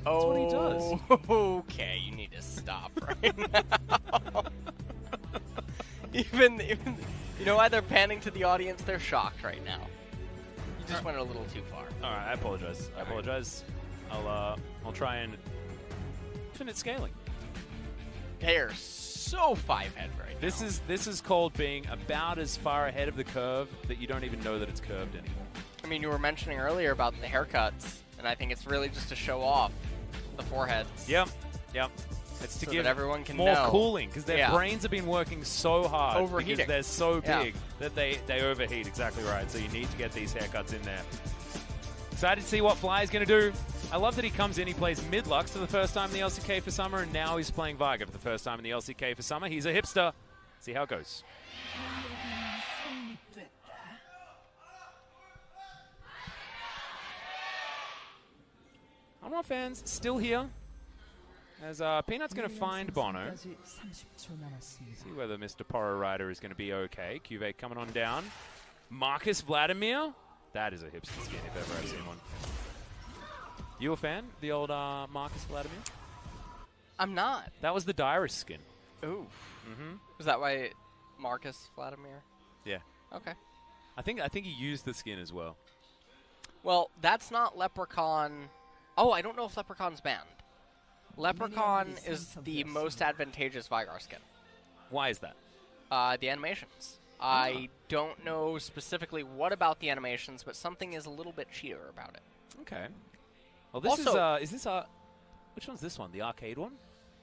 That's what he does. Okay, you need to stop right now. even, you know why they're panning to the audience? They're shocked right now. You just went a little too far. All right, I apologize. I apologize. I'll try and infinite scaling. They're so 5-head right now. This is called being about as far ahead of the curve that you don't even know that it's curved anymore. I mean, you were mentioning earlier about the haircuts, and I think it's really just to show off the foreheads. Yep. It's to So give that everyone can more know. cooling, because their Yeah. brains have been working so hard Overheating. because they're so Yeah. big that they overheat. Exactly right. So you need to get these haircuts in there. Excited to see what Fly is going to do. I love that he comes in, he plays mid-Lux for the first time in the LCK for Summer, and now he's playing Viger for the first time in the LCK for Summer. He's a hipster. See how it goes. Hanwha fans still here, as Peanut's going to find Bono. See whether Mr. Poro Rider is going to be okay. Cuvée coming on down. Marcus Vladimir. That is a hipster skin if ever I've seen one. You a fan? The old Marcus Vladimir? I'm not. That was the Dyrus skin. Ooh. Is that why Marcus Vladimir? Yeah. Okay. I think he used the skin as well. Well, that's not Leprechaun. Oh, I don't know if Leprechaun's banned. Leprechaun is the most advantageous Vigar skin. Why is that? The animations. I don't know specifically what about the animations, but something is a little bit cheater about it. Okay. Well, this Also, is this which one's this one? The arcade one?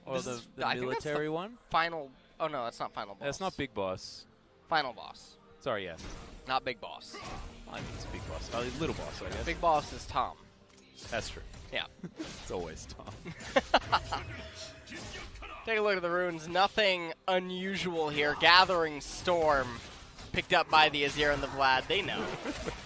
Or This the is- I think that's military the one? Final. Oh no, that's not final boss. That's not Big Boss. Final boss. Sorry, yes. Not big boss. I think it's Big Boss. Oh, Little Boss, I guess. Big boss is Tom. That's true. Yeah. It's always Tom. Take a look at the runes. Nothing unusual here. Gathering Storm picked up by the Azir and the Vlad. They know.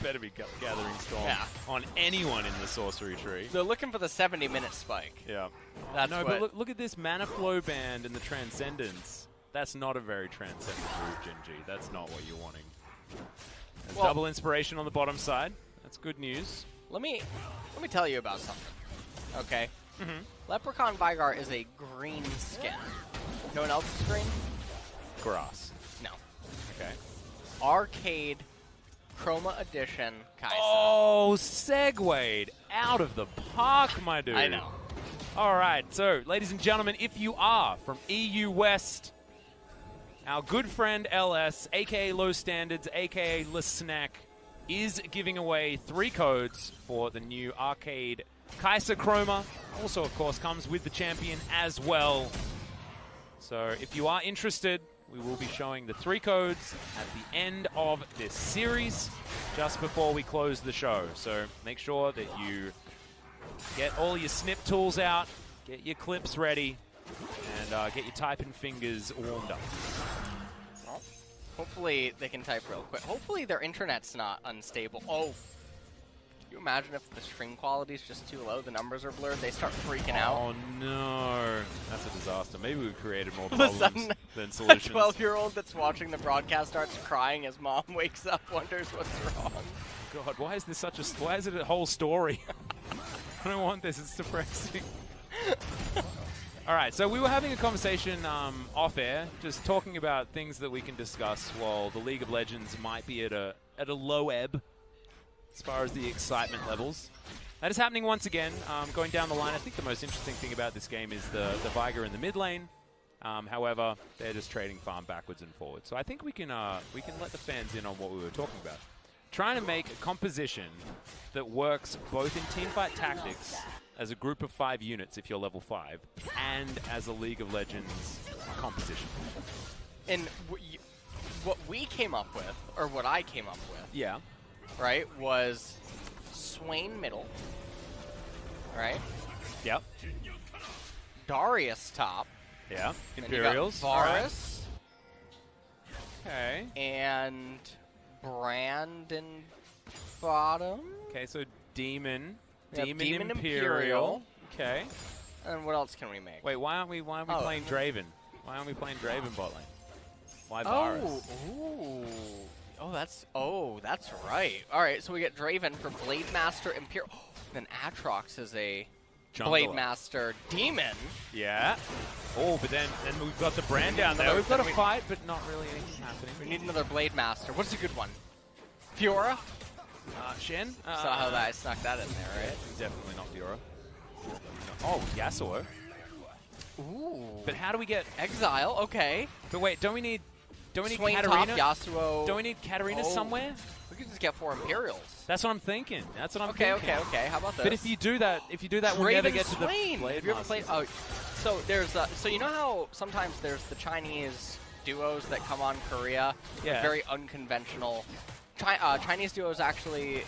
Better be Gathering Storm Yeah. on anyone in the Sorcery Tree. They're looking for the 70-minute spike. Yeah. That's no, what. but look at this Mana Flow band and the Transcendence. That's not a very transcendent move, Genji. That's not what you're wanting. And Well- double inspiration on the bottom side. That's good news. Let me tell you about something. Okay. Leprechaun Vigar is a green skin. No one else is green? Grass. No. Okay. Arcade Chroma Edition Kaisa. Oh, segued out of the park, my dude. I know. All right, so, ladies and gentlemen, if you are from EU West, our good friend LS, a.k.a. Low Standards, a.k.a. Le Snack, is giving away 3 codes for the new arcade Kaiser Chroma. Also, of course, comes with the champion as well. So if you are interested, we will be showing the 3 codes at the end of this series, just before we close the show. So make sure that you get all your snip tools out, get your clips ready, and get your typing fingers warmed up. Well, hopefully they can type real quick. Hopefully their internet's not unstable. Oh. Can you imagine if the stream quality is just too low, the numbers are blurred, they start freaking out? Oh no, that's a disaster. Maybe we've created more All of a problems sudden, than A solutions. 12-year-old that's watching the broadcast starts crying as mom wakes up, wonders what's wrong. God, why is this why is it a whole story? I don't want this, it's depressing. All right, so we were having a conversation off air, just talking about things that we can discuss while the League of Legends might be at a low ebb as far as the excitement levels. That is happening once again. Going down the line, I think the most interesting thing about this game is the Viger in the mid lane. However, they're just trading farm backwards and forwards. So I think we can let the fans in on what we were talking about. Trying to make a composition that works both in teamfight tactics as a group of 5 units if you're level 5, and as a League of Legends composition. And what we came up with, or what I came up with, Yeah. right, was Swain middle, right? Yep. Darius top. Yeah. Then you got Imperials. Varus. Okay. And Brandon bottom. Okay, so Demon. Yep, Demon Demon Imperial. Okay. And what else can we make? Wait, why aren't we Oh. playing Draven? Why aren't we playing Draven bot lane? Why Varus? Oh, that's right. All right, so we get Draven for Blade Master Imperial. Then Atrox is a Blade jungler. Master Demon. Yeah. Oh, but then we've got the brand down there. We've got a fight, but not really anything happening. We need another Blade Master. What's a good one? Fiora? Shen? Saw how I snuck that in there, right? Definitely not Fiora. Oh, Yasuo. Ooh. But how do we get... Exile, okay. But wait, don't we need Swain Katarina? top, Yasuo. Don't we need Katarina somewhere? We could just get 4 Imperials. That's what I'm thinking. That's what I'm thinking. Okay. How about this? But if you do that, we'll never get to the Swain. Blade Have you ever played? Masters. Oh, so there's so you know how sometimes there's the Chinese duos that come on Korea. Yeah. Very unconventional. Chinese duos actually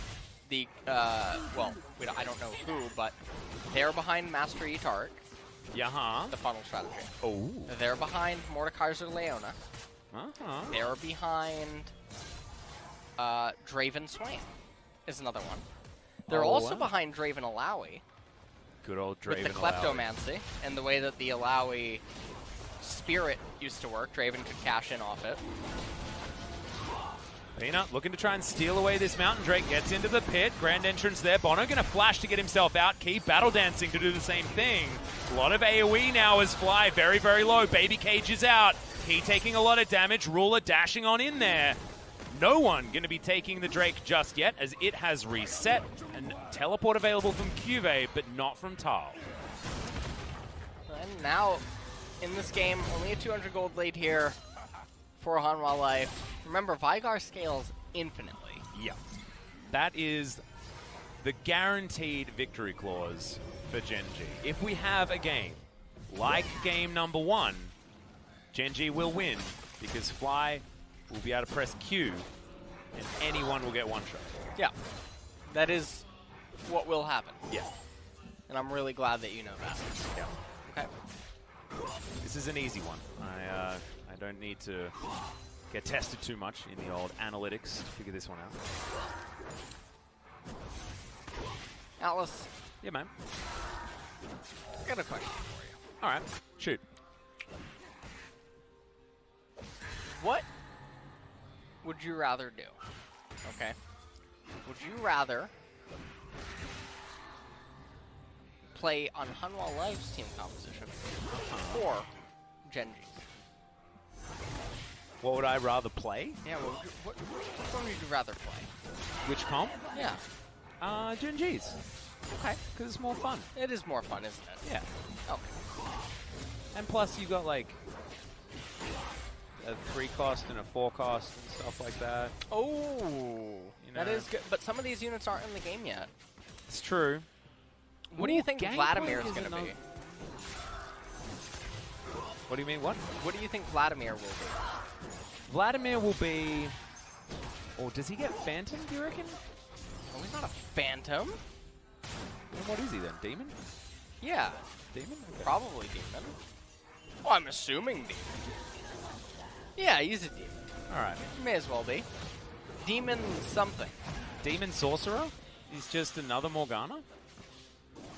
the well, I don't know who, but they're behind Master Etark. Yeah. The funnel strategy. Oh. They're behind Mordekaiser Leona. They're behind Draven Swain is another one. They're also behind Draven Alawi. Good old Draven with the Kleptomancy and the way that the Alawi spirit used to work. Draven could cash in off it. Peanut looking to try and steal away this Mountain Drake. Gets into the pit. Grand entrance there. Bono going to flash to get himself out. Keep battle dancing to do the same thing. A lot of AoE now as Fly very, very low. Baby Cage is out. He taking a lot of damage. Ruler dashing on in there. No one going to be taking the Drake just yet as it has reset. And teleport available from Cuvée, but not from Tal. And now, in this game, only a 200 gold lead here for Hanwha Life. Remember, Vigar scales infinitely. Yeah. That is the guaranteed victory clause for Gen G. If we have a game like game number 1, Gen G will win because Fly will be able to press Q and anyone will get one shot. Yeah. That is what will happen. Yeah. And I'm really glad that you know that. Yeah. Okay. This is an easy one. I don't need to get tested too much in the old analytics to figure this one out. Atlas. Yeah, man. I got a question for you. All right. Shoot. What would you rather do? Okay. Would you rather play on Hanwha Life's team composition or Gen G? What would I rather play? Yeah, which one would you rather play? Which comp? Yeah. Gen G's. Okay. Because it's more fun. It is more fun, isn't it? Yeah. Okay. And plus you got like a 3 cost and a 4 cost and stuff like that. Oh, You that know. is good. But some of these units aren't in the game yet. It's true. What do you think Gangplank Vladimir is is going to be? What do you mean, what? What do you think Vladimir will be? Vladimir will be... Or does he get Phantom, do you reckon? Oh, he's not a Phantom. Then what is he then? Demon? Yeah, Demon? Okay. probably Demon. Oh, I'm assuming Demon. Yeah, he's a Demon. Alright. May as well be. Demon something. Demon Sorcerer? He's just another Morgana?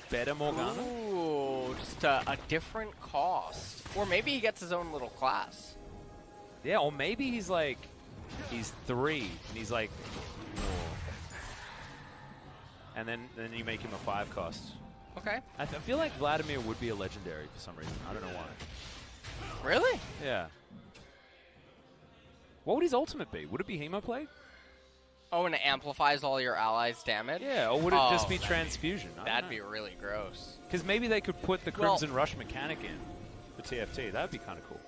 Better Morgana? Ooh, just a different cost. Or maybe he gets his own little class. Yeah, or maybe he's like... He's 3, and he's like... And then you make him a 5 cost. Okay. I feel like Vladimir would be a legendary for some reason. I don't know why. Really? Yeah. What would his ultimate be? Would it be Hemoplay? Oh, and it amplifies all your allies' damage? Yeah, or would it just be Transfusion? That'd be really gross. Because maybe they could put the Crimson Rush mechanic in for TFT. That'd be kind of cool.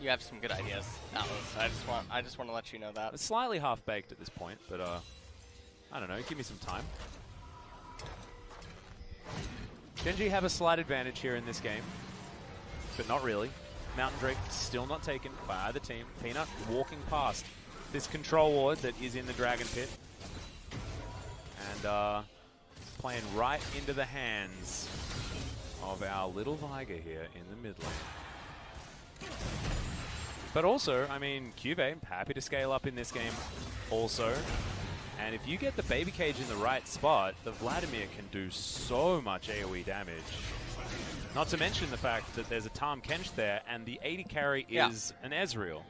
You have some good ideas, Atlas. I just want to let you know that. It's slightly half-baked at this point, but I don't know. Give me some time. Gen G have a slight advantage here in this game, but not really. Mountain Drake still not taken by either team. Peanut walking past this control ward that is in the Dragon Pit. And playing right into the hands of our little Viger here in the mid lane. But also, I mean, Cuvée, happy to scale up in this game also. And if you get the Baby Cage in the right spot, the Vladimir can do so much AoE damage. Not to mention the fact that there's a Tahm Kench there, and the 80 carry is an Ezreal.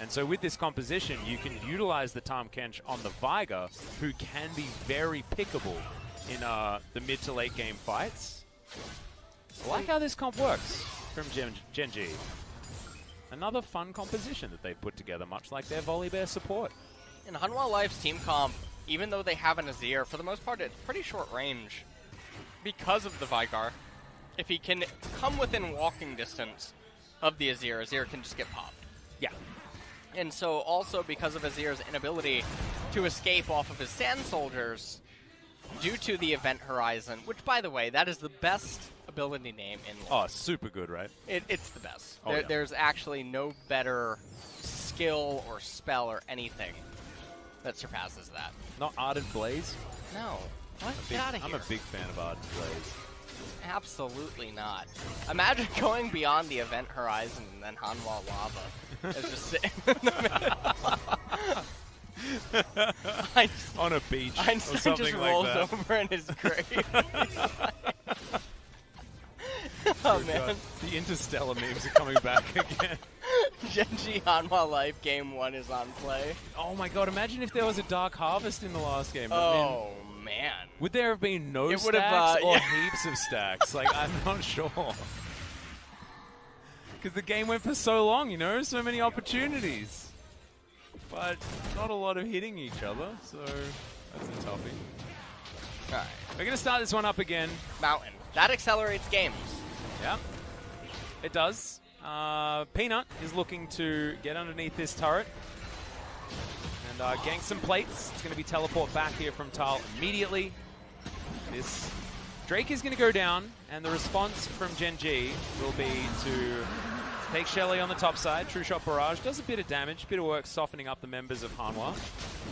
And so with this composition, you can utilize the Tahm Kench on the Viger, who can be very pickable in the mid to late game fights. I like how this comp works from Gen G. Another fun composition that they've put together, much like their Volibear support. In Hanwha Life's team comp, even though they have an Azir, for the most part, it's pretty short range. Because of the Vigar, if he can come within walking distance of the Azir, Azir can just get popped. Yeah. And so also because of Azir's inability to escape off of his Sand Soldiers due to the Event Horizon, which, by the way, that is the best ability name in LoL. Oh, super good, right? It's the best. Oh, yeah. There's actually no better skill or spell or anything that surpasses that. Not Ardent Blaze? No. What? Get out of here. I'm a big fan of Ardent Blaze. Absolutely not. Imagine going beyond the Event Horizon and then Hanwha Lava is just sitting in the middle. On a beach or Einstein something just like rolls that. over in his grave. Oh, man. The Interstellar memes are coming back again. Genji Hanwha Life Game 1 is on play. Oh my god, imagine if there was a Dark Harvest in the last game. Oh, man. Would there have been no It would've, stacks or yeah. heaps of stacks? Like, I'm not sure. Because the game went for so long, you know? So many opportunities. But not a lot of hitting each other, so that's a toughie. Alright. We're going to start this one up again. Mountain. That accelerates games. Yeah, it does. Peanut is looking to get underneath this turret and gank some plates. It's going to be teleport back here from Tal immediately. This Drake is going to go down, and the response from Gen G will be to take Shelly on the top side. True Shot Barrage does a bit of damage, bit of work softening up the members of Hanwha.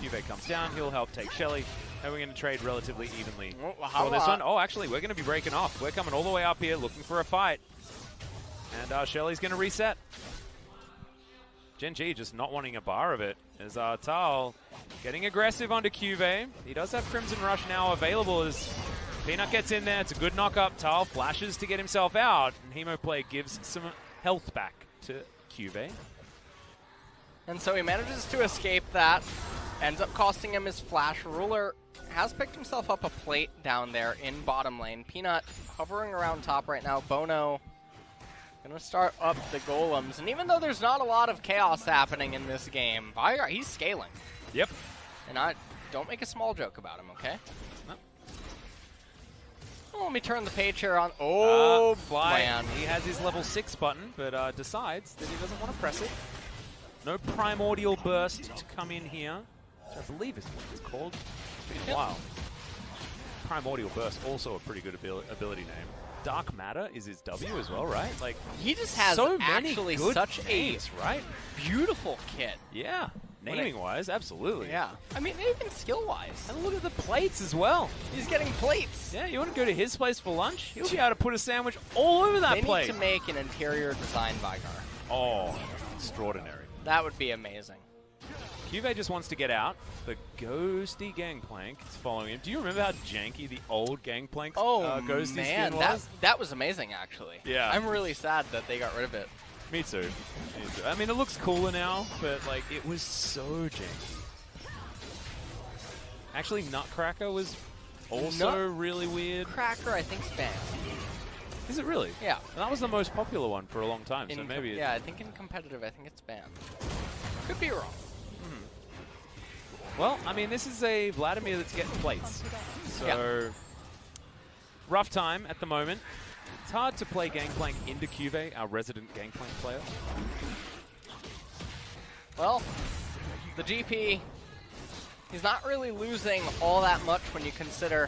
Juve comes down, he'll help take Shelly, and we're going to trade relatively evenly for this one. Oh, actually, we're going to be breaking off. We're coming all the way up here looking for a fight. And Shelly's going to reset. Gen G just not wanting a bar of it as Tal getting aggressive onto Juve. He does have Crimson Rush now available as Peanut gets in there. It's a good knock-up. Tal flashes to get himself out, and Hemoplay gives some health back to Juve. And so he manages to escape that. Ends up costing him his flash. Ruler has picked himself up a plate down there in bottom lane. Peanut hovering around top right now. Bono gonna start up the golems. And even though there's not a lot of chaos happening in this game, he's scaling. Yep. And don't make a small joke about him, okay? No. Oh, let me turn the page here on. Oh, man. He has his level 6 button, but decides that he doesn't want to press it. No Primordial Burst to come in here, which I believe is what it's called. It's been a while. Primordial Burst, also a pretty good ability name. Dark Matter is his W as well, right? Like, he just has so many actually good such names, right? Beautiful kit. Yeah, naming-wise, absolutely. Yeah. I mean, even skill-wise. And look at the plates as well. He's getting plates. Yeah, you want to go to his place for lunch? He'll be able to put a sandwich all over that plate. They need to make an interior design Vigar. Oh, extraordinary. That would be amazing. Juve just wants to get out. The ghosty Gangplank is following him. Do you remember how janky the old Gangplank ghosty man, skin was? that was amazing, actually. Yeah. I'm really sad that they got rid of it. Me too. Me too. I mean, it looks cooler now, but like it was so janky. Actually, Nutcracker was also really weird. Cracker, I think, spam. Is it really? Yeah. And that was the most popular one for a long time, so maybe... Yeah, I think in competitive, I think it's spam. Could be wrong. Well, I mean, this is a Vladimir that's getting plates. So, rough time at the moment. It's hard to play Gangplank into Juve, our resident Gangplank player. Well, the GP, he's not really losing all that much when you consider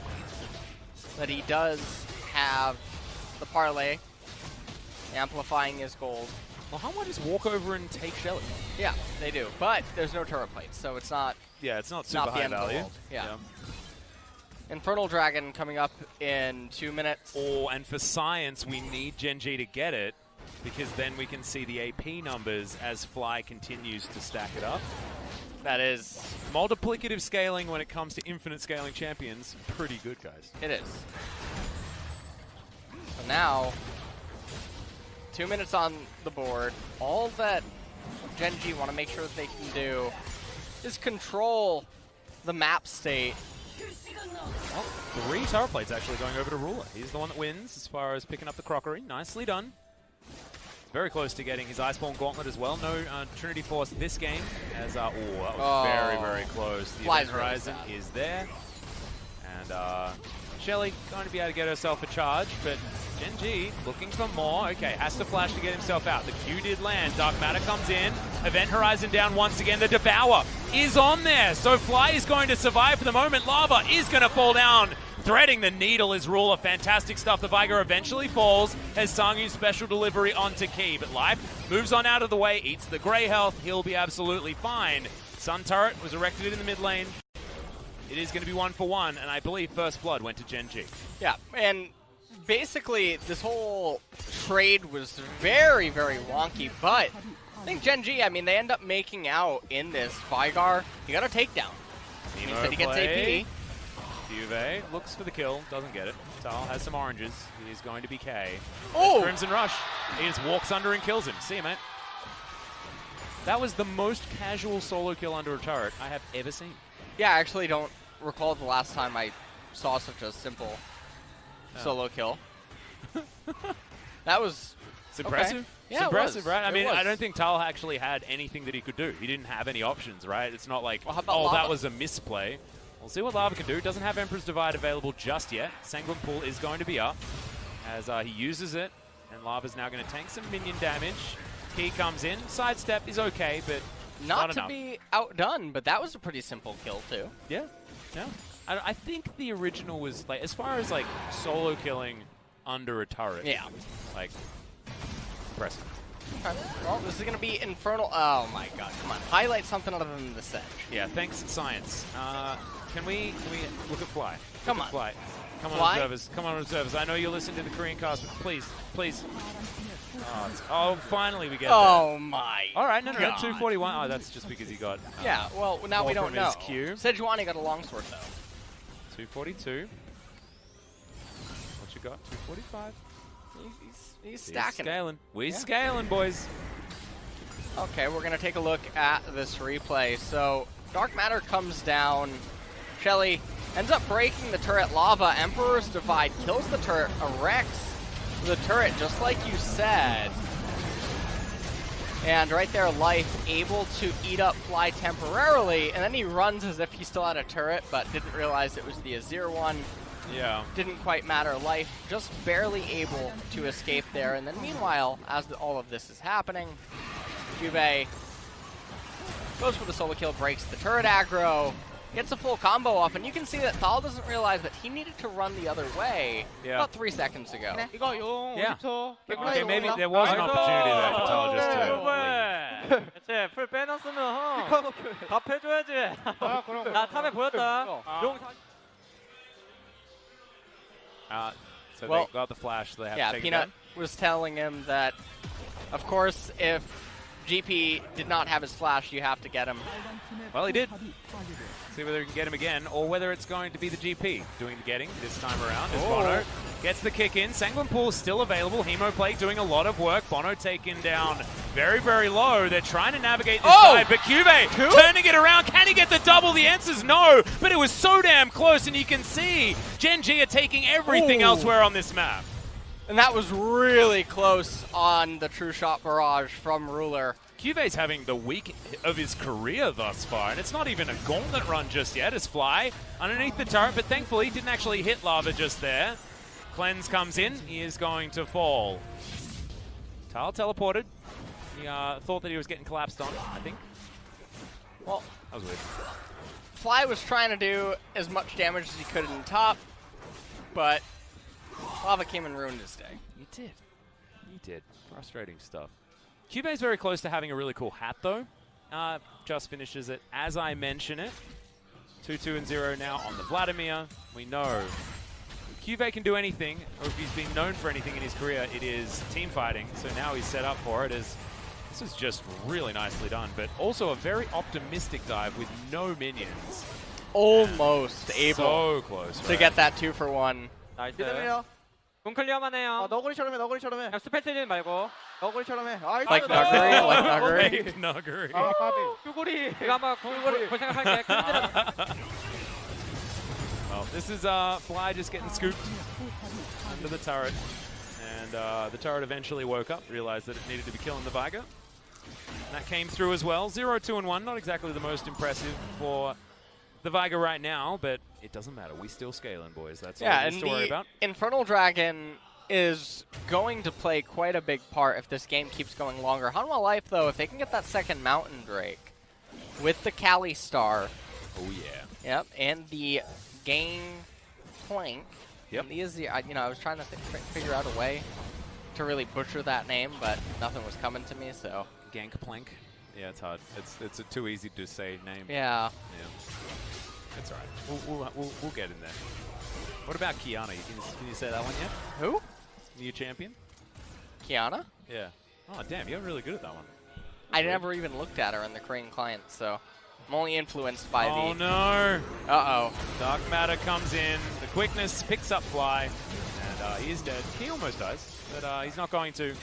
that he does have the parlay amplifying his gold. Well, Hanwha just walk over and take Shelly. Yeah, they do. But there's no turret plates, so it's not... Yeah, it's not super high value. Yeah. Infernal Dragon coming up in 2 minutes. Oh, and for science, we need Gen G to get it, because then we can see the AP numbers as Fly continues to stack it up. That is... Multiplicative scaling when it comes to infinite scaling champions. Pretty good, guys. It is. So now, 2 minutes on the board. All that Gen G want to make sure that they can do is control the map state. Oh, 3 turret plates actually going over to Ruler. He's the one that wins as far as picking up the crockery. Nicely done. Very close to getting his Iceborne Gauntlet as well. No Trinity Force this game. As that was very, very close. The Event Horizon is there. And Shelly going to be able to get herself a charge, but Gen.G looking for more. Okay, has to flash to get himself out. The Q did land. Dark Matter comes in. Event Horizon down once again. The Devour is on there. So Fly is going to survive for the moment. Lava is going to fall down. Threading the needle is Ruler. Fantastic stuff. The Viger eventually falls. Has Sangyu's special delivery onto Key. But Life moves on out of the way. Eats the Grey Health. He'll be absolutely fine. Sun Turret was erected in the mid lane. It is going to be 1-for-1. And I believe First Blood went to Gen.G. Yeah, and basically this whole trade was very, very wonky. But I think Gen.G, I mean, they end up making out in this. Vigar, he got a takedown. Means that he gets AP. Juve looks for the kill, doesn't get it. Tal has some oranges. He's going to be K. Oh! Crimson Rush. He just walks under and kills him. See you, mate. That was the most casual solo kill under a turret I have ever seen. Yeah, I actually don't recall the last time I saw such a simple solo kill. That was... It's impressive. Okay. It's Yeah, impressive, right? I mean, was. I don't think Tal actually had anything that he could do. He didn't have any options, right? It's not like, Well, how about oh, Lava? that was a misplay. We'll see what Lava can do. Doesn't have Emperor's Divide available just yet. Sanguine Pool is going to be up as he uses it. And Lava's now going to tank some minion damage. Key comes in. Sidestep is okay, but Not to enough. be outdone, but that was a pretty simple kill, too. Yeah, yeah. I think the original was, like, as far as, like, solo killing under a turret. Yeah. Like, impressive. Okay. Well, this is going to be Infernal. Oh, my God. Come on. Highlight something other than the Sedge. Yeah, thanks, science. Can we look at Fly? Come Look at on. Fly. Come Fly? on, observers. Come on, observers. I know you listen to the Korean cast, but please, please. Oh, finally we get Oh, there. my All right, no, God. 241. Oh, that's just because he got... Yeah, well, now we more don't from know. his Q. Sejuani got a longsword, though. 242. What you got? 245. He's stacking it. Scaling. We're scaling, boys. Okay, we're going to take a look at this replay. So, Dark Matter comes down. Shelly ends up breaking the turret. Lava, Emperor's Divide, kills the turret, erects the turret, just like you said. And right there, Life able to eat up Fly temporarily, and then he runs as if he still had a turret, but didn't realize it was the Azir one. Yeah. Didn't quite matter. Life just barely able to escape there. And then meanwhile, as all of this is happening, Juve goes for the solo kill, breaks the turret aggro, gets a full combo off, and you can see that Thal doesn't realize that he needed to run the other way about 3 seconds ago. Yeah. Okay, maybe there was an opportunity there for Tal just to leave. 대체 풀 빼놨으면 답해줘야지. 나 탑에 보였다. 용 So Well, they got the flash, so they have Yeah, to take it Peanut down. was telling him that, of course, if GP did not have his flash, you have to get him. Well, he did. See whether he can get him again, or whether it's going to be the GP doing the getting this time around. As Bono gets the kick in. Sanguine Pool still available. Hemoplate doing a lot of work. Bono taken down very, very low. They're trying to navigate this side, but Cuvée turning it around. Can he get the double? The answer's no, but it was so damn close, and you can see Gen.G are taking everything elsewhere on this map. And that was really close on the True Shot Barrage from Ruler. Cuvé's having the week of his career thus far, and it's not even a gauntlet run just yet as Fly underneath the turret, but thankfully he didn't actually hit Lava just there. Cleanse comes in. He is going to fall. Tal teleported. He thought that he was getting collapsed on, I think. Well, that was weird. Fly was trying to do as much damage as he could in top, but Lava came and ruined his day. He did. He did. Frustrating stuff. Cuvé's very close to having a really cool hat, though. Just finishes it as I mention it. 2-2-0 now on the Vladimir. We know if Cuvée can do anything, or if he's been known for anything in his career, it is team fighting. So now he's set up for it. This is just really nicely done, but also a very optimistic dive with no minions. Almost able so close, to get that 2-for-1. 나이스. 군 클리어만 해요. 너구리처럼 해, 너구리처럼 해. 그냥 스펠 때리지 말고. 너구리처럼 해. 아이, Like Nuggery, like Nuggery. Fake Nuggery. 아, 까비. 쭈구리. 이거 한번 볼 생각할게. Well, This is Fly just getting scooped under the turret. And the turret eventually woke up, realized that it needed to be killing the Viger. And that came through as well. 0, 2, and 1. Not exactly the most impressive for the Viger right now, but it doesn't matter. We still scaling, boys. That's all there is to worry about. Infernal Dragon is going to play quite a big part if this game keeps going longer. Hanwha Life, though, if they can get that second Mountain Drake with the Kali Star. Oh, yeah. Yep, and the Gang Plank. Yep. And I was trying to figure out a way to really butcher that name, but nothing was coming to me, so. Gangplank. Yeah, it's hard. It's a too easy to say name. Yeah. That's all right. We'll get in there. What about Kiana? Can you say that one yet? Who? New champion? Kiana? Yeah. Oh, damn. You're really good at that one. I never even looked at her in the Korean client, so I'm only influenced by Oh, no. Uh-oh. Dark Matter comes in. The quickness picks up Fly. And he's dead. He almost dies, but he's not going to.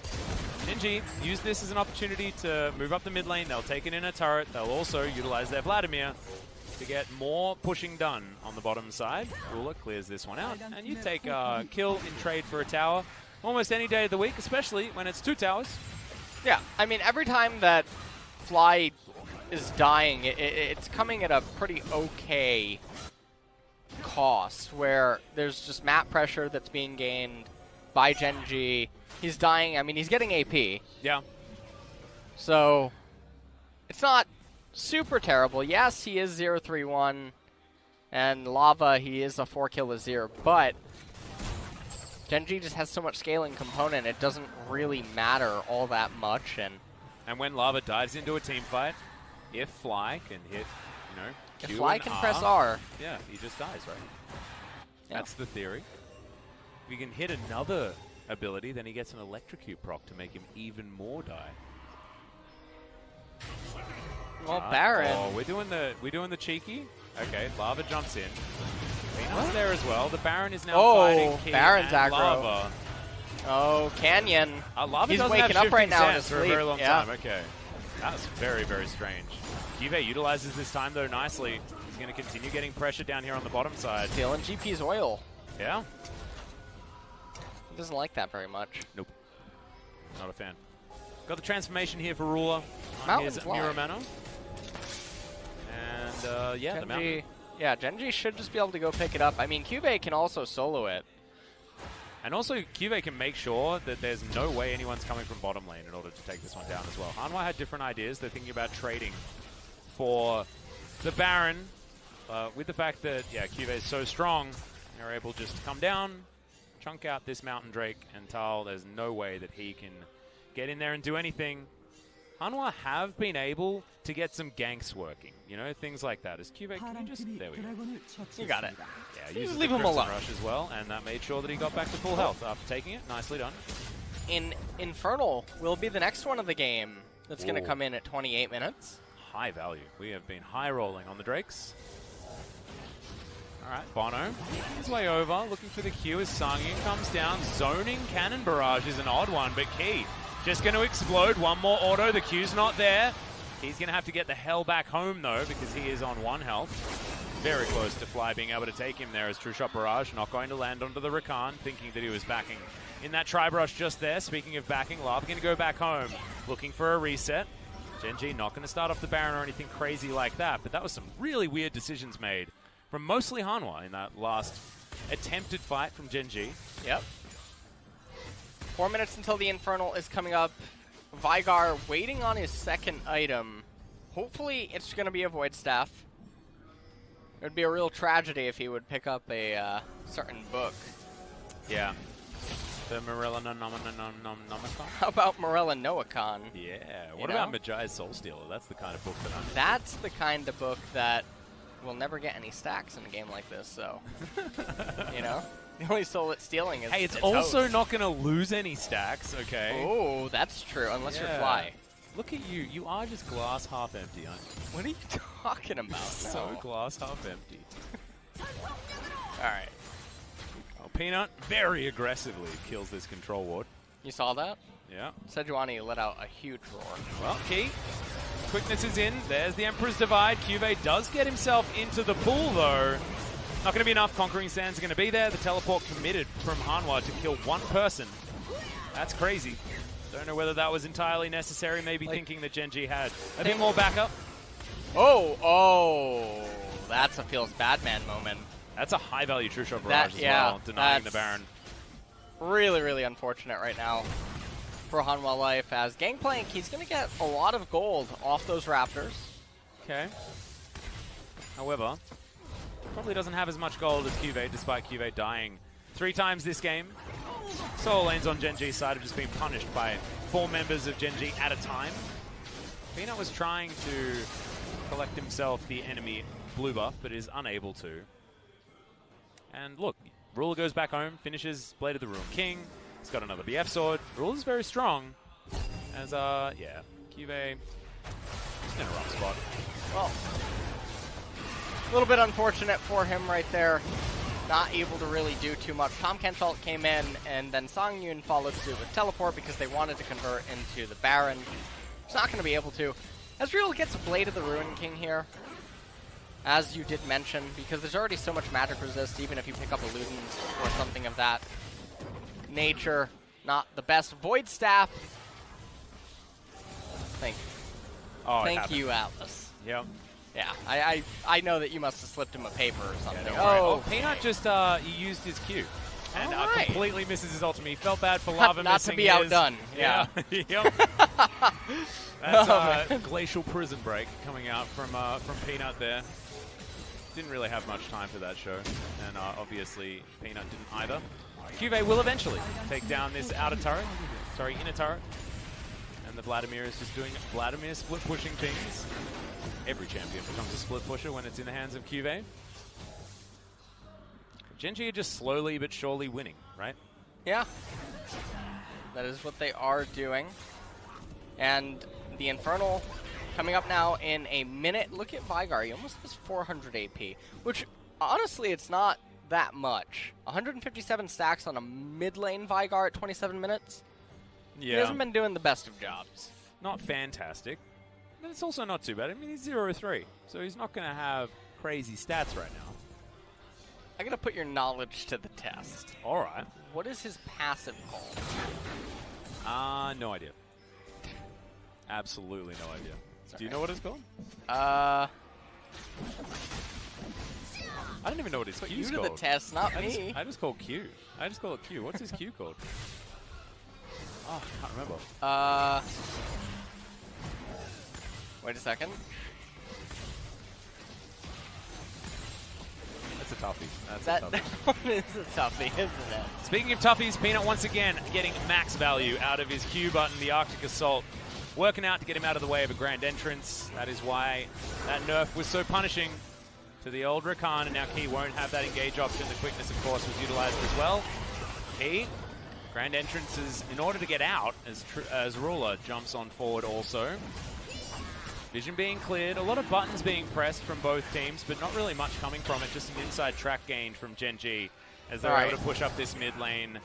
Ninja use this as an opportunity to move up the mid lane. They'll take it in a turret. They'll also utilize their Vladimir to get more pushing done on the bottom side. Ruler clears this one out. And you take a kill in trade for a tower almost any day of the week, especially when it's 2 towers. Yeah, I mean, every time that Fly is dying, it's coming at a pretty okay cost, where there's just map pressure that's being gained by Genji. He's dying. I mean, he's getting AP. Yeah. So it's not super terrible. Yes, he is 0-3-1, and Lava, he is a 4-kill Azir, but Genji just has so much scaling component, it doesn't really matter all that much. And when Lava dives into a team fight, if Fly can hit, if Q Fly and can R, press R, yeah, he just dies, right? Yeah. That's the theory. If he can hit another ability, then he gets an electrocute proc to make him even more die. well, Baron. Oh, we're doing the cheeky. Okay, Lava jumps in. Peanut's there as well. The Baron is now fighting Key Baron's and aggro. Lava. Oh, Canyon. Lava He's doesn't waking have up right shifting now in his sands for a sleep. very long Yeah. time. Okay, that was very, very strange. Kyve utilizes this time though nicely. He's going to continue getting pressure down here on the bottom side. Stealing GP's oil. Yeah. He doesn't like that very much. Nope. Not a fan. Got the transformation here for Ruler. Mountain's Here's live. Miramano. And yeah, the mountain. Genji should just be able to go pick it up. I mean, Kyve can also solo it. And also, Kyve can make sure that there's no way anyone's coming from bottom lane in order to take this one down as well. Hanwha had different ideas. They're thinking about trading for the Baron. With the fact that, yeah, Kyve is so strong, they're able just to come down, chunk out this Mountain Drake, and Tal, there's no way that he can get in there and do anything. Hanwha have been able to get some ganks working, things like that. As Kyve, can you just, there we go. You got it. Yeah, uses leave the him Crimson alone. Rush as well, and that made sure that he got back to full health after taking it. Nicely done. Infernal will be the next one of the game that's going to Ooh. come in at 28 minutes. High value. We have been high rolling on the Drakes. All right, Bono, his way over, looking for the Q as Sangyu comes down. Zoning Cannon Barrage is an odd one, but Key just going to explode. One more auto. The Q's not there. He's going to have to get the hell back home, though, because he is on 1 health. Very close to Fly being able to take him there as True Shot Barrage. Not going to land onto the Rakan, thinking that he was backing in that Tri-Brush just there. Speaking of backing, Lava going to go back home, looking for a reset. Genji not going to start off the Baron or anything crazy like that, but that was some really weird decisions made from mostly Hanwha in that last attempted fight from Genji. Yep. 4 minutes until the Infernal is coming up. Vigar waiting on his second item. Hopefully it's going to be a Void Staff. It would be a real tragedy if he would pick up a certain book. Yeah. The Morella Nomicon? How about Morella Noacon? Yeah. What about Majai's Soul Stealer? That's the kind of book that I'm... That's the kind of book that will never get any stacks in a game like this, so... The only soul it's stealing is... Hey, it's its also host. not going to lose any stacks, okay? Oh, that's true, unless you're Fly. Look at you. You are just glass half empty, aren't you? What are you talking about? So glass half empty. Alright. Oh, Peanut very aggressively kills this control ward. You saw that? Yeah. Sejuani let out a huge roar. Well, Key. Quickness is in. There's the Emperor's Divide. Kyve does get himself into the pool, though. Not going to be enough. Conquering Sands are going to be there. The teleport committed from Hanwha to kill one person. That's crazy. Don't know whether that was entirely necessary. Maybe thinking that Gen G had a bit more backup. Oh, that's a feels bad man moment. That's a high value true shot barrage as well, denying the Baron. Really, really unfortunate right now for Hanwha Life, as Gangplank, he's going to get a lot of gold off those Raptors. Okay. However, probably doesn't have as much gold as Cuvée, despite Cuvée dying 3 times this game. Solo lanes on Gen G's side have just been punished by 4 members of Gen G at a time. Peanut was trying to collect himself the enemy blue buff, but is unable to. And look, Ruler goes back home, finishes Blade of the Ruined King. He's got another BF sword. Ruler's very strong. As, yeah, Cuvée just in a rough spot. Well, a little bit unfortunate for him right there. Not able to really do too much. Tom Kenshalt came in, and then Sang Yun followed suit with teleport because they wanted to convert into the Baron. He's not going to be able to. Ezreal gets a Blade of the Ruined King here, as you did mention, because there's already so much magic resist, even if you pick up a Ludens or something of that nature. Not the best. Void Staff. Thank you, Atlas. Yep. Yeah, I know that you must have slipped him a paper or something. Yeah, oh, Peanut just he used his Q and completely misses his ultimate. He felt bad for Lava not missing to be outdone. Yeah. Yep. That's Glacial Prison Break coming out from Peanut there. Didn't really have much time for that show, and obviously Peanut didn't either. Cuvée will eventually take down this inner turret. And the Vladimir is just doing Vladimir split pushing things. Every champion becomes a split pusher when it's in the hands of Cuvée. Gen G are just slowly but surely winning, right? Yeah. That is what they are doing. And the Infernal coming up now in a minute. Look at Vigar. He almost has 400 AP, which honestly, it's not that much. 157 stacks on a mid lane Vigar at 27 minutes. Yeah. He hasn't been doing the best of jobs. Not fantastic. But it's also not too bad. I mean, he's 0-3, so he's not going to have crazy stats right now. I'm going to put your knowledge to the test. All right. What is his passive called? No idea. Absolutely no idea. Do you know what it's called? I don't even know what his Q's you called. to the test, not me. I just call Q. I just call it Q. What's his Q called? Oh, I can't remember. Wait a second. That's a toughie. That one is a toughie, isn't it? Speaking of toughies, Peanut once again getting max value out of his Q button, the Arctic Assault. Working out to get him out of the way of a grand entrance. That is why that nerf was so punishing to the old Rakan, and now Key won't have that engage option. The quickness, of course, was utilized as well. Key, grand entrances in order to get out as Ruler jumps on forward also. Vision being cleared, a lot of buttons being pressed from both teams, but not really much coming from it. Just an inside track gain from Gen G as they're able to push up this mid lane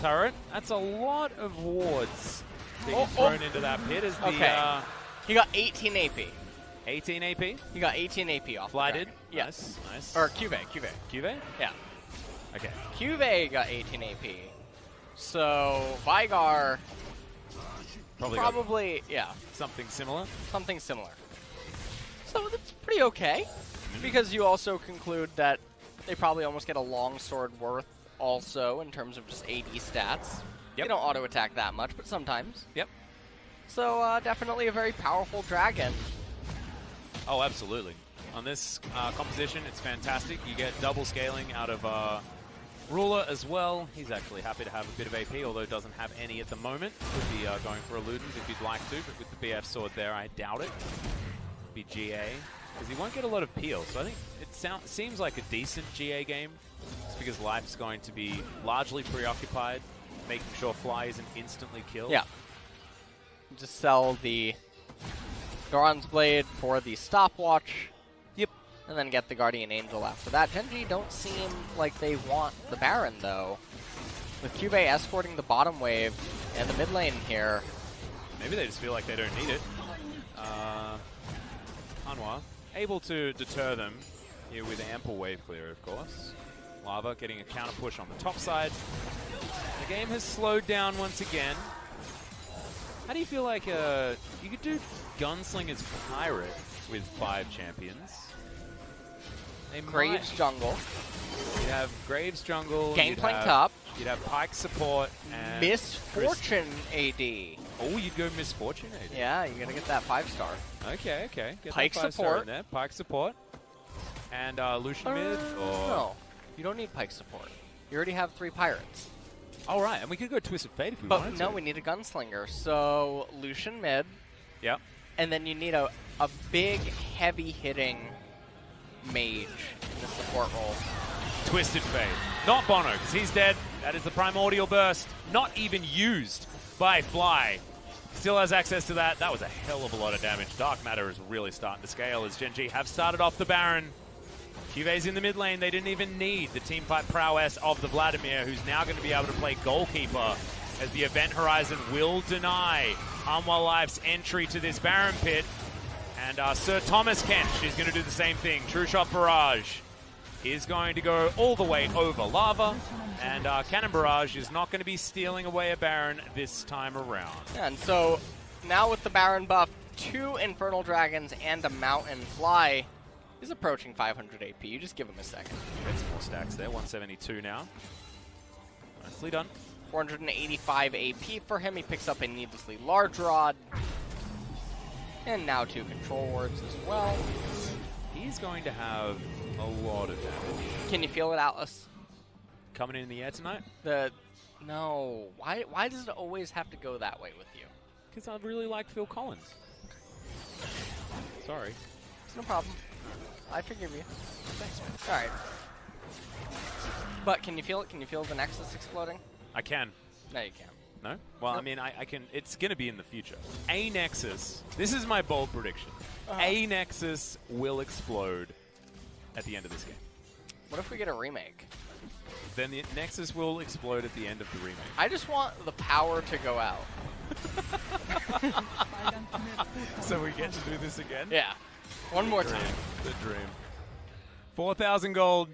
turret. That's a lot of wards being thrown into that pit. As the, he got 18 AP. 18 AP? He got 18 AP off. Fly did? Yes. Nice. Or Cuvée. Cuvée? Yeah. Okay. Cuvée got 18 AP. So, Vigar probably yeah. Something similar? Something similar. So that's pretty okay. Because you also conclude that they probably almost get a longsword worth also in terms of just AD stats. They don't auto-attack that much, but sometimes. Yep. So definitely a very powerful dragon. Oh, absolutely. On this composition, it's fantastic. You get double scaling out of Ruler as well. He's actually happy to have a bit of AP, although doesn't have any at the moment. Could be going for a Ludens if he'd like to, but with the BF sword there, I doubt it. Be GA, because he won't get a lot of peel. So I think it seems like a decent GA game, just because Life's going to be largely preoccupied, making sure Fly isn't instantly killed. Yeah. Just sell the Goron's Blade for the stopwatch. Yep. And then get the Guardian Angel after that. Gen G don't seem like they want the Baron, though. With Cuvée escorting the bottom wave and the mid lane here. Maybe they just feel like they don't need it. Hanwha able to deter them. here with ample wave clear, of course. Lava getting a counter push on the top side. The game has slowed down once again. How do you feel like you could do Gunslinger's Pirate with 5 champions? Graves jungle. You'd have Graves jungle. Gangplank top. You'd have Pyke support. And Misfortune AD. Oh, you'd go Misfortune AD. Yeah, you gotta get that 5-star. Okay, okay. Get Pyke that 5-star support. in there. Pyke support. And Lucian mid? Or... No, you don't need Pyke support. You already have 3 pirates. All right, and we could go Twisted Fate if we But wanted no, to. we need a gunslinger. So Lucian mid. Yep. And then you need a big, heavy-hitting mage in the support role. Twisted Fate. Not Bono, because he's dead. That is the Primordial Burst. Not even used by Fly. Still has access to that. That was a hell of a lot of damage. Dark Matter is really starting to scale as Gen G have started off the Baron. QV's in the mid lane. They didn't even need the teamfight prowess of the Vladimir, who's now going to be able to play goalkeeper as the Event Horizon will deny Hanwha Life's entry to this Baron pit. And Sir Thomas Kench is going to do the same thing. True Shot Barrage is going to go all the way over Lava. And Cannon Barrage is not going to be stealing away a Baron this time around. Yeah, and so now with the Baron buff, 2 Infernal Dragons and a Mountain Fly is approaching 500 AP. You just give him a second. Get some more stacks there. 172 now. Nicely done. 485 AP for him. He picks up a needlessly large rod. And now 2 control wards as well. He's going to have a lot of damage. Can you feel it, Atlas? Coming in the air tonight? No. Why does it always have to go that way with you? Because I really like Phil Collins. Sorry. It's no problem. I forgive you. Thanks, man. All right. But can you feel it? Can you feel the Nexus exploding? I can. No, you can't. No? Well, Nope. I mean, I can. It's going to be in the future. A Nexus. This is my bold prediction. A Nexus will explode at the end of this game. What if we get a remake? Then the Nexus will explode at the end of the remake. I just want the power to go out. So we get to do this again? Yeah. One more time. The dream. 4,000 gold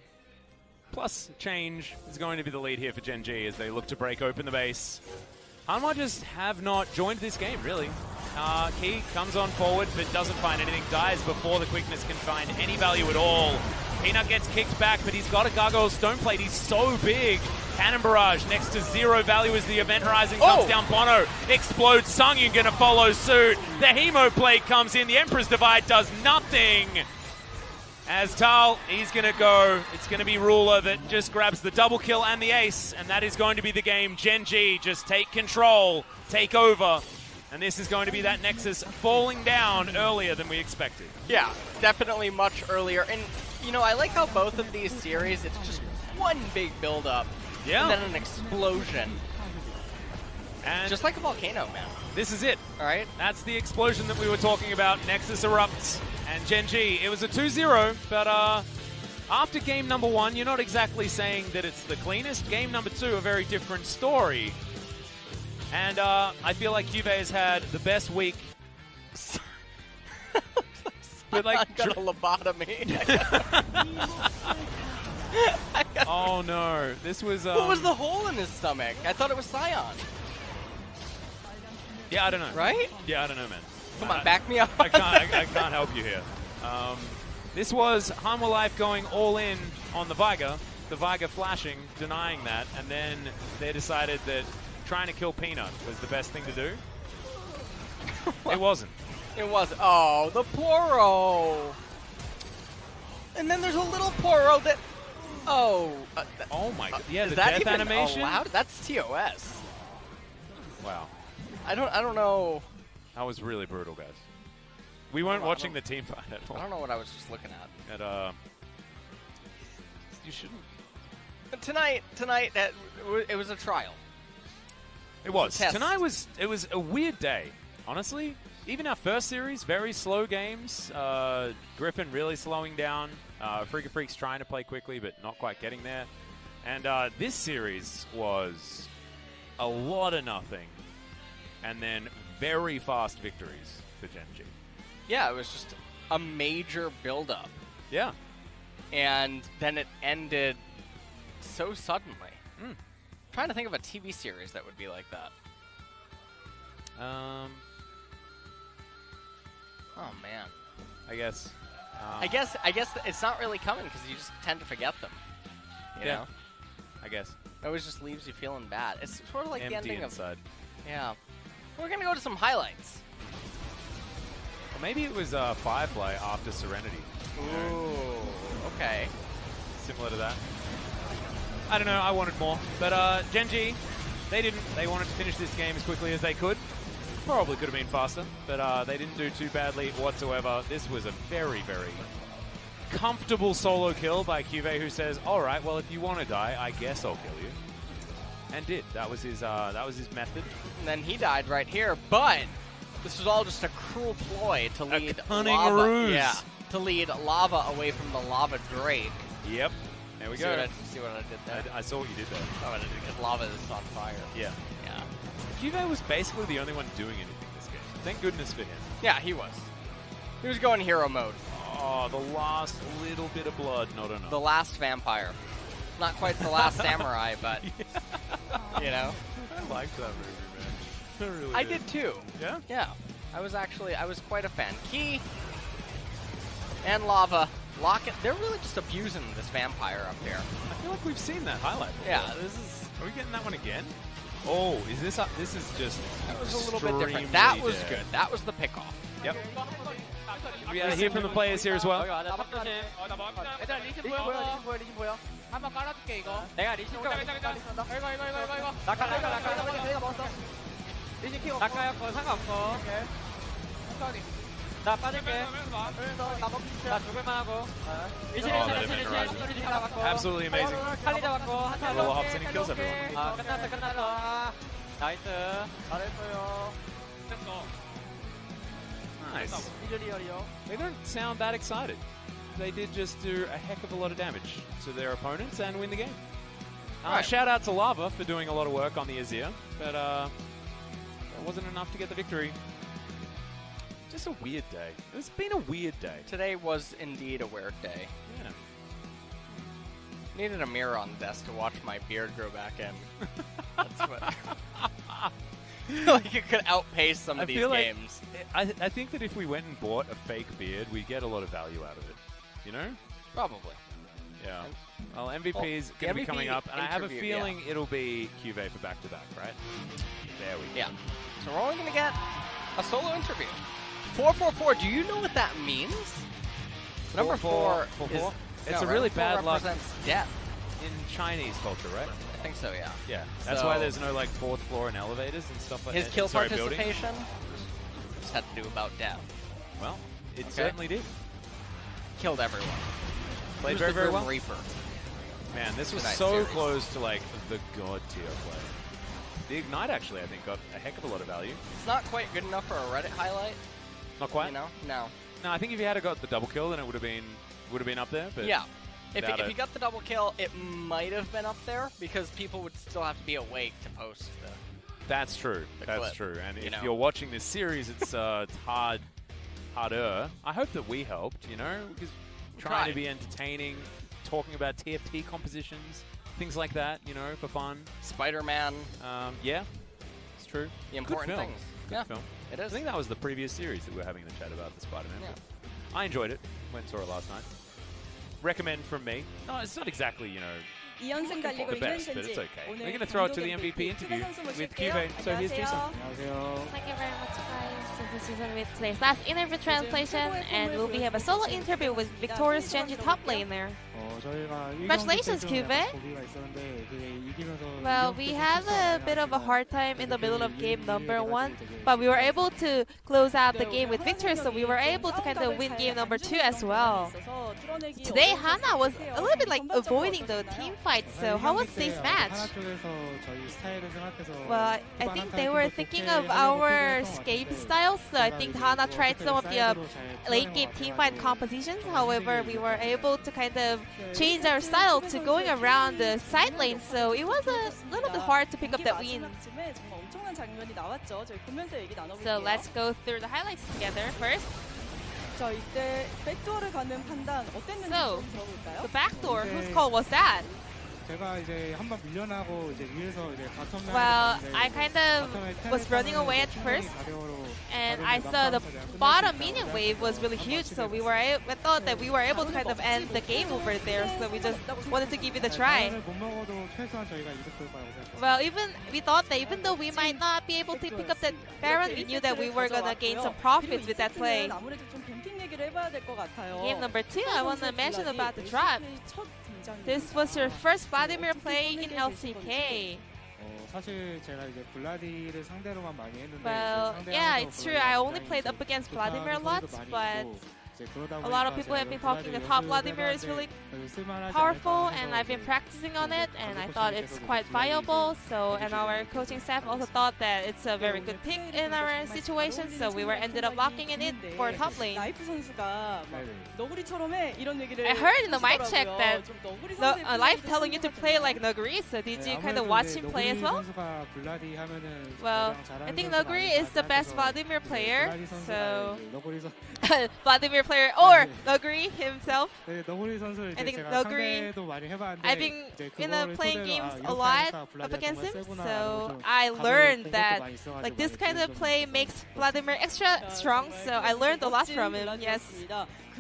plus change is going to be the lead here for Gen G as they look to break open the base. Hanwha just have not joined this game, really. Key comes on forward but doesn't find anything. Dies before the quickness can find any value at all. Peanut gets kicked back, but he's got a Gargoyle Stone Plate. He's so big. Cannon Barrage next to 0 value as the Event Horizon comes down. Bono explodes. Sungyu going to follow suit. The Hemo Plate comes in. The Emperor's Divide does nothing. As Tal, he's going to go. It's going to be Ruler that just grabs the double kill and the ace, and that is going to be the game. Gen G just take control, take over, and this is going to be that Nexus falling down earlier than we expected. Yeah, definitely much earlier. And, you know, I like how both of these series, it's just one big build-up. Yeah. And then an explosion. And just like a volcano, man. This is it. All right. That's the explosion that we were talking about. Nexus erupts. And Gen G, it was a 2-0, but after game number 1, you're not exactly saying that it's the cleanest. Game number 2, a very different story. And I feel like Juve has had the best week. With like I got a lobotomy. Oh no, this was... What was the hole in his stomach? I thought it was Scion. Yeah, I don't know. Right? Yeah, I don't know, man. Come on, back me up. I can't help you here. This was Hanwha Life going all in on the Viger flashing, denying that, and then they decided that trying to kill Peanut was the best thing to do. It wasn't. It was. Oh, the Poro. And then there's a little Poro that... Oh. Oh my god. Yeah, the that death even animation? allowed? That's TOS. Wow. I don't know. That was really brutal, guys. We weren't watching the team fight at all. I don't know what I was just looking at. You shouldn't. But tonight, it was a trial. It was. Test. Tonight was a weird day, honestly. Even our first series, very slow games. Griffin really slowing down. Freaka Freaks trying to play quickly, but not quite getting there. And this series was a lot of nothing, and then very fast victories for Gen G. Yeah, it was just a major build-up. Yeah. and then it ended so suddenly. Trying to think of a TV series that would be like that. Oh man. I guess. I guess it's not really coming because you just tend to forget them. You know? I guess. It always just leaves you feeling bad. It's sort of like Empty the ending inside. of. Yeah. We're gonna go to some highlights. Or maybe it was Firefly after Serenity. Ooh. Okay. Similar to that. I don't know. I wanted more, but Gen.G, they didn't. They wanted to finish this game as quickly as they could. Probably could have been faster, but they didn't do too badly whatsoever. This was a very, very comfortable solo kill by QV, who says, "All right, well, if you want to die, I guess I'll kill you," and did. That was his method. And then he died right here, but this was all just a cruel ploy to lead cunning Lava. ruse. Yeah, to lead Lava away from the Lava Drake. Yep. There we go. See what I did there? I saw what you did there. Oh, I did because Lava is on fire. Yeah. Yeah. QV was basically the only one doing anything this game. Thank goodness for him. Yeah, he was. He was going hero mode. Oh, the last little bit of blood, not enough. The last vampire. Not quite the last samurai, but, you know. I liked that movie, man. I really I did too. Yeah? Yeah. I was quite a fan. Key and Lava. Lock it. They're really just abusing this vampire up here. I feel like we've seen that highlight before. Yeah, this is. Are we getting that one again? Oh, is this up? This is just. That was a little bit different. That was dead. good. That was the pickoff. Yep. We gotta hear from the players here as well. 한번 깔아줄게 이거. 내가 리신 거. 이거. 낙하였고 상관없어. 천천히. 나 빠질게. 나 죽을만 하고. 리신 하나 받고. Absolutely amazing. 칼리 잡았고. Roller hops in and kills everyone. 아 끝났어. 나이스. 잘했어요. Nice. They don't sound that excited. They did just do a heck of a lot of damage to their opponents and win the game. Right. Shout out to Lava for doing a lot of work on the Azir, but that wasn't enough to get the victory. Just a weird day. It's been a weird day. Today was indeed a weird day. Yeah. Needed a mirror on the desk to watch my beard grow back in. That's what. Like it could outpace some of these games. I think that if we went and bought a fake beard, we'd get a lot of value out of it. You know? Probably. Yeah. Well, MVP is going to be coming up, and I have a feeling it'll be QV for back-to-back, right? There we go. Yeah. So we're only going to get a solo interview. 444, do you know what that means? Number 4 is... It's a really bad luck represents death. in Chinese culture, right? I think so, yeah. Yeah. That's why there's no, like, 4th floor and elevators and stuff like that. His kill buildings. participation just had to do about death. Well, it certainly did. Killed everyone. Played very, very well. Reaper. Man, this was Tonight's so series. close to, like, the god tier play. The Ignite, actually, I think, got a heck of a lot of value. It's not quite good enough for a Reddit highlight. Not quite? You know? No. No, I think if you had got the double kill, then it would have been up there. But Yeah. If without you got the double kill, it might have been up there because people would still have to be awake to post the... That's true. That's clip, true. And if you know. you're watching this series, it's harder. I hope that we helped, you know, because trying to be entertaining, talking about TFT compositions, things like that, you know, for fun. Spider-Man. Yeah, it's true. The important Good film. things. Good film. It is. I think that was the previous series that we were having the chat about, the Spider-Man. Yeah. I enjoyed it. Went and saw it last night. Recommend from me. No, it's not exactly, you know, 2연승 달리고 the 있는 best, but it's 젠지. okay. We're 오늘 going to throw it to the 감독 MVP interview 선수 with 모실게요. QV. So here's Jason. 안녕하세요. Thank you very much, guys. So this is with today's last interview translation, and we'll be having a solo interview with victorious Gen.G top laner. Congratulations, QV. Well, we had a bit of a hard time in the middle of game number 1, but we were able to close out the game with victory, so we were able to kind of win game number 2 as well. Today, Hanwha was a little bit like avoiding the team fight, so how was today's match? Well, I think they were thinking of our escape styles, so I think Hanwha tried some of the late game team fight compositions. However, we were able to kind of change our style to going around the side lane, so it was a little bit hard to pick up that win. So let's go through the highlights together first. 자, 이때 백도어를 가는 판단 어땠는지 So, 좀 들어볼까요? The backdoor, whose call was that? 제가 이제 한번 밀려나고 이제 위에서 이제 바텀 라인을 Well, 봤는데 I kind of 바텀에 was 텔을 running 타면은 away at 이제 first, 가려로 and 가려로 I saw the 막판까지 끝낼 수 bottom 있다고 minion 생각해서 wave was really huge, so we were I thought that we were able to kind of end the game over there, so we just wanted to give it a try. 못 먹어도 최소한 저희가 이득 볼 거라고 생각해요. Well, we thought that even though we might not be able to pick up that Baron, we knew that we were gonna gain some profits with that play. 아무래도 좀 뱀픽 얘기를 해봐야 될 것 같아요. Game number 2, I want to mention about the drop. This was your first Vladimir play in LCK. 사실 제가 이제 블라디를 상대로만 많이 했는데 Well, yeah, it's true. I only played up against Vladimir a lot, but a lot of people have been talking that top Vladimir is really powerful, and I've been practicing on it, and I thought it's quite viable. So, and our coaching staff also thought that it's a very good pick in our situation. So we were ended up locking in it for top lane. 라이프 선수가 막 너구리처럼 해 이런 얘기를 I heard in the mic check 하시더라고요. that 좀 너구리 the 선수의 live 플레이도 telling you to play like Naguri. So did you kind of watch him play as well? Well, I think Naguri is the best Vladimir player. So Vladimir player or Naguri himself. I think Naguri. I've been playing games a lot up against him, so I learned that like this kind of play makes Vladimir extra strong. So I learned a lot from him. Yes.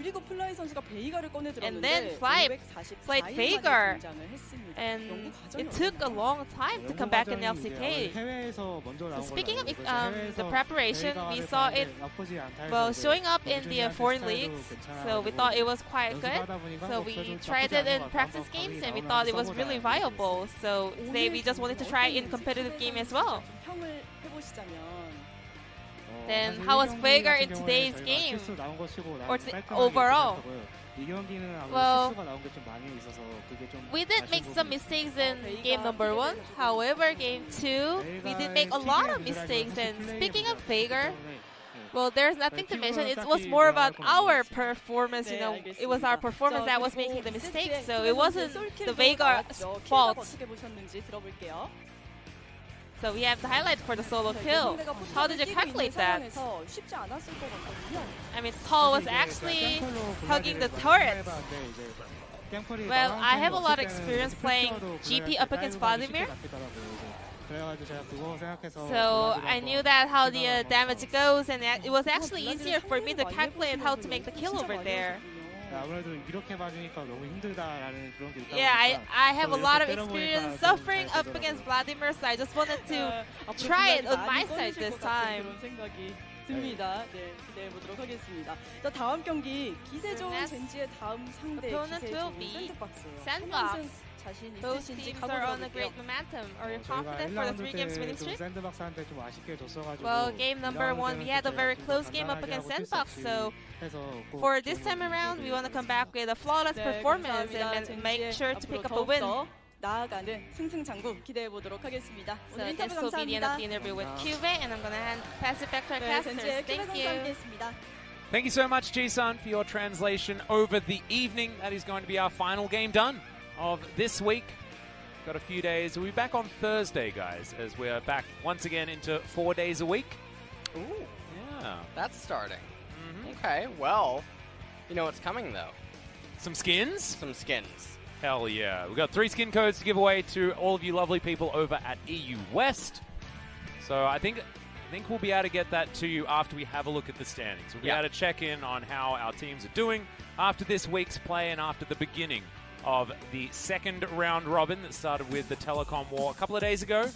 그리고 플라이 선수가 베이가를 꺼내 And then 들었는데 Fly 544 played 만에 Veigar. 등장을 했습니다. And 연구 과정이 it took a long time to come back in LCK. Speaking of the preparation, we saw it showing up in the foreign leagues, so we thought it was quite good. So we tried it in practice games, and we thought it was really viable. So today we just wanted to try in competitive game as well. 좀 평을 해보시자면 Then how was Veigar in today's game, or overall? Well, we did make some mistakes in game number 1. However, game 2, we did make a lot of mistakes. And speaking of Veigar, well, there's nothing to mention. It was more about our performance. You know, it was our performance that was making the mistakes. So it wasn't the Veigar's fault. 어떻게 보셨는지 들어볼게요. So we have the highlight for the solo kill. How did you calculate that? 쉽지 않았을 것 같거든요. I mean, Paul was actually hugging the turrets. Well, I have a lot of experience playing GP up against Vladimir. So I knew that how the damage goes, and it was actually easier for me to calculate how to make the kill over there. Yeah, I have a lot of experience suffering up against Vladimir, so I just wanted to try it on my side this time. 듭니다. 네, 기대해 보도록 하겠습니다. 또 다음 경기 기세좋은 젠지의 다음 상대 기세좋은 샌드박스예요. Sandbox. 자신 Both 있으신지 teams are on a 가보도록 great 할게요. momentum. Are you confident for the 3 games winning streak? 샌드박스한테 Well, game number 1, we had a very close game up against Sandbox, so for this time around, we want to come back with a flawless performance and make sure to pick up a win. 나아가는 승승장구 기대해 보도록 하겠습니다. So 오늘 this 인터뷰 will be the end of 감사합니다. the interview with Cube, and I'm gonna pass it back to our casters. 젠지의 큐베 Thank 선수 you. 함께했습니다. Thank you so much, Ji-san, for your translation over the evening. That is going to be our final game done of this week. Got a few days. We'll be back on Thursday, guys, as we're back once again into 4 days a week. Ooh, Yeah. that's starting. Okay, well, you know what's coming though? Some skins? Some skins. Hell yeah. We've got 3 skin codes to give away to all of you lovely people over at EU West. So I think we'll be able to get that to you after we have a look at the standings. We'll be able to check in on how our teams are doing after this week's play and after the beginning of the second round robin that started with the Telecom War a couple of days ago.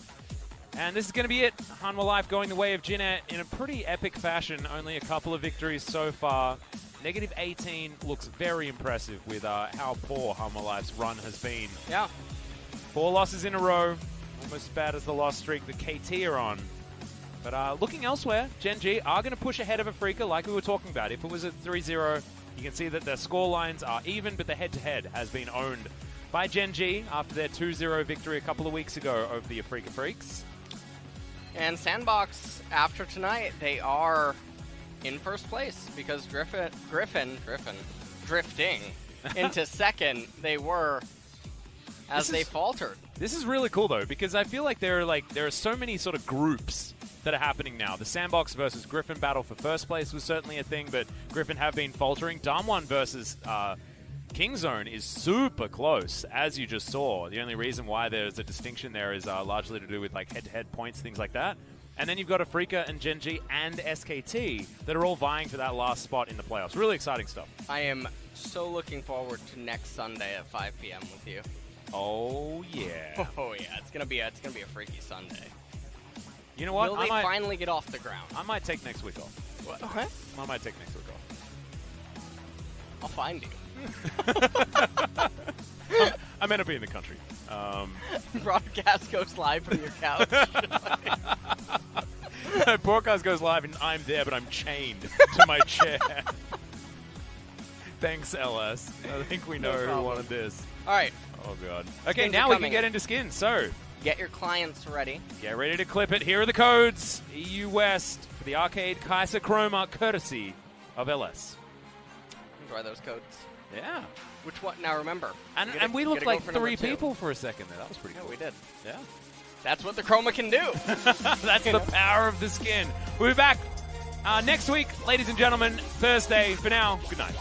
And this is going to be it. Hanwha Life going the way of Jinnet in a pretty epic fashion. Only a couple of victories so far. Negative 18 looks very impressive with how poor Hanwha Life's run has been. Yeah. 4 losses in a row. Almost as bad as the loss streak the KT are on. But looking elsewhere, Gen G are going to push ahead of Afrika like we were talking about. If it was a 3-0, you can see that their score lines are even, but the head-to-head has been owned by Gen G after their 2-0 victory a couple of weeks ago over the Afrika Freaks. And Sandbox, after tonight, they are in first place because Griffin drifting into second. They were as they faltered. This is really cool though, because I feel like there are so many sort of groups that are happening now. The Sandbox versus Griffin battle for first place was certainly a thing, but Griffin have been faltering. Damwon versus Kingzone is super close, as you just saw. The only reason why there's a distinction there is largely to do with like head-to-head points, things like that. And then you've got Afrika and Genji and SKT that are all vying for that last spot in the playoffs. Really exciting stuff. I am so looking forward to next Sunday at 5 p.m. with you. Oh yeah. Oh yeah, it's gonna be a freaky Sunday. You know what? Will they finally get off the ground? I might take next week off. What? I might take next week off. I'll find you. I meant to be in the country. Broadcast goes live from your couch. Broadcast goes live and I'm there, but I'm chained to my chair. Thanks, LS. I think we know who wanted this. All right. Oh, God. Okay, now we can get into skins. So, get your clients ready. Get ready to clip it. Here are the codes. EU West for the Arcade Kaiser Chroma, courtesy of LS. Enjoy those codes. Yeah. Which one? Now remember. And we looked like 3 people for a second there. That was pretty cool. Yeah, we did. Yeah. That's what the Chroma can do. That's the power of the skin. We'll be back next week, ladies and gentlemen, Thursday. For now, good night.